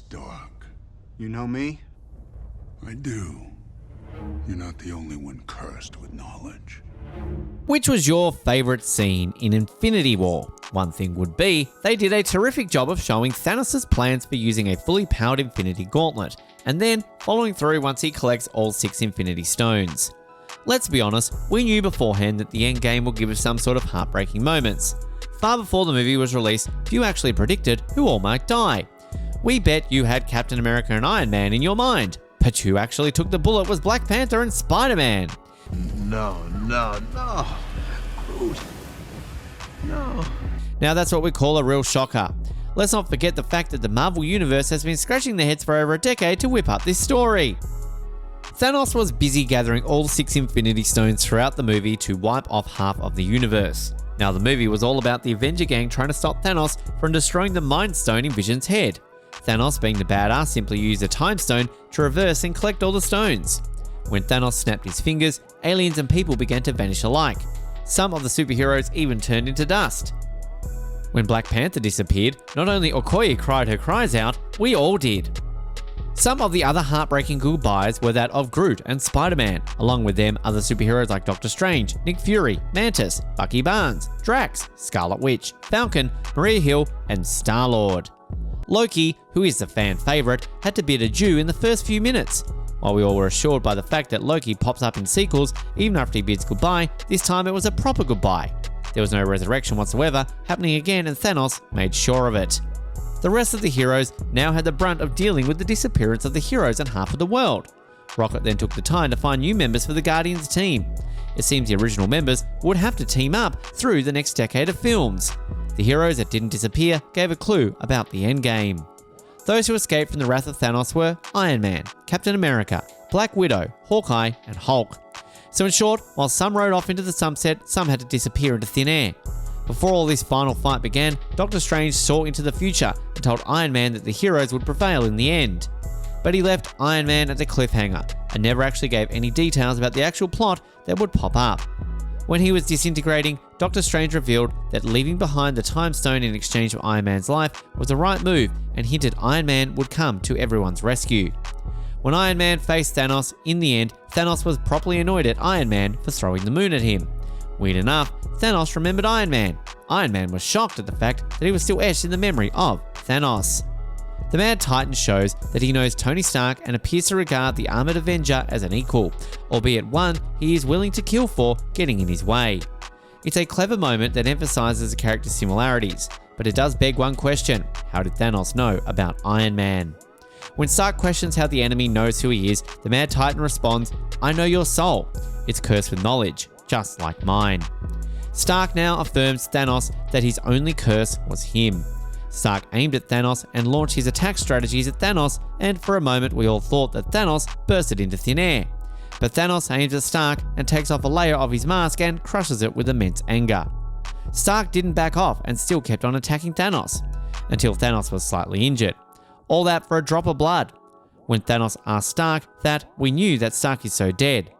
dark. You know me? I do. You're not the only one cursed with knowledge. Which was your favourite scene in Infinity War? One thing would be, they did a terrific job of showing Thanos' plans for using a fully powered Infinity Gauntlet, and then following through once he collects all 6 Infinity Stones. Let's be honest, we knew beforehand that the endgame would give us some sort of heartbreaking moments. Far before the movie was released, few actually predicted who all might die. We bet you had Captain America and Iron Man in your mind, but who actually took the bullet was Black Panther and Spider-Man. No. Groot. No. Now that's what we call a real shocker. Let's not forget the fact that the Marvel Universe has been scratching their heads for over a decade to whip up this story. Thanos was busy gathering all 6 Infinity Stones throughout the movie to wipe off half of the universe. Now the movie was all about the Avenger gang trying to stop Thanos from destroying the Mind Stone in Vision's head. Thanos, being the badass, simply used a Time Stone to reverse and collect all the stones. When Thanos snapped his fingers, aliens and people began to vanish alike. Some of the superheroes even turned into dust. When Black Panther disappeared, not only Okoye cried her cries out, we all did. Some of the other heartbreaking goodbyes were that of Groot and Spider-Man, along with them other superheroes like Doctor Strange, Nick Fury, Mantis, Bucky Barnes, Drax, Scarlet Witch, Falcon, Maria Hill, and Star-Lord. Loki, who is the fan favourite, had to bid adieu in the first few minutes. While we all were assured by the fact that Loki pops up in sequels even after he bids goodbye, this time it was a proper goodbye. There was no resurrection whatsoever happening again, and Thanos made sure of it. The rest of the heroes now had the brunt of dealing with the disappearance of the heroes and half of the world. Rocket then took the time to find new members for the Guardians team. It seems the original members would have to team up through the next decade of films. The heroes that didn't disappear gave a clue about the endgame. Those who escaped from the wrath of Thanos were Iron Man, Captain America, Black Widow, Hawkeye, and Hulk. So in short, while some rode off into the sunset, some had to disappear into thin air. Before all this final fight began, Doctor Strange saw into the future and told Iron Man that the heroes would prevail in the end. But he left Iron Man at a cliffhanger and never actually gave any details about the actual plot that would pop up. When he was disintegrating, Doctor Strange revealed that leaving behind the Time Stone in exchange for Iron Man's life was the right move and hinted Iron Man would come to everyone's rescue. When Iron Man faced Thanos, in the end, Thanos was properly annoyed at Iron Man for throwing the moon at him. Weird enough, Thanos remembered Iron Man. Iron Man was shocked at the fact that he was still etched in the memory of Thanos. The Mad Titan shows that he knows Tony Stark and appears to regard the armored Avenger as an equal, albeit one he is willing to kill for getting in his way. It's a clever moment that emphasizes the character similarities, but it does beg one question: how did Thanos know about Iron Man? When Stark questions how the enemy knows who he is, the Mad Titan responds, "I know your soul. It's cursed with knowledge, just like mine." Stark now affirms Thanos that his only curse was him. Stark aimed at Thanos and launched his attack strategies at Thanos, and for a moment we all thought that Thanos bursted into thin air. But Thanos aims at Stark and takes off a layer of his mask and crushes it with immense anger. Stark didn't back off and still kept on attacking Thanos, until Thanos was slightly injured. All that for a drop of blood. When Thanos asked Stark that, we knew that Stark is so dead.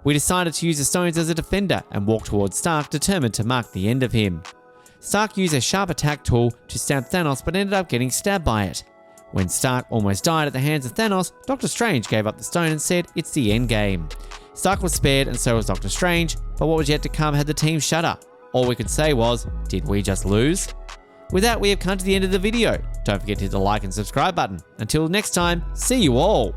We decided to use the stones as a defender and walk towards Stark, determined to mark the end of him. Stark used a sharp attack tool to stab Thanos but ended up getting stabbed by it. When Stark almost died at the hands of Thanos, Doctor Strange gave up the stone and said it's the endgame. Stark was spared and so was Doctor Strange, but what was yet to come had the team shudder. All we could say was, did we just lose? With that, we have come to the end of the video. Don't forget to hit the like and subscribe button. Until next time, see you all!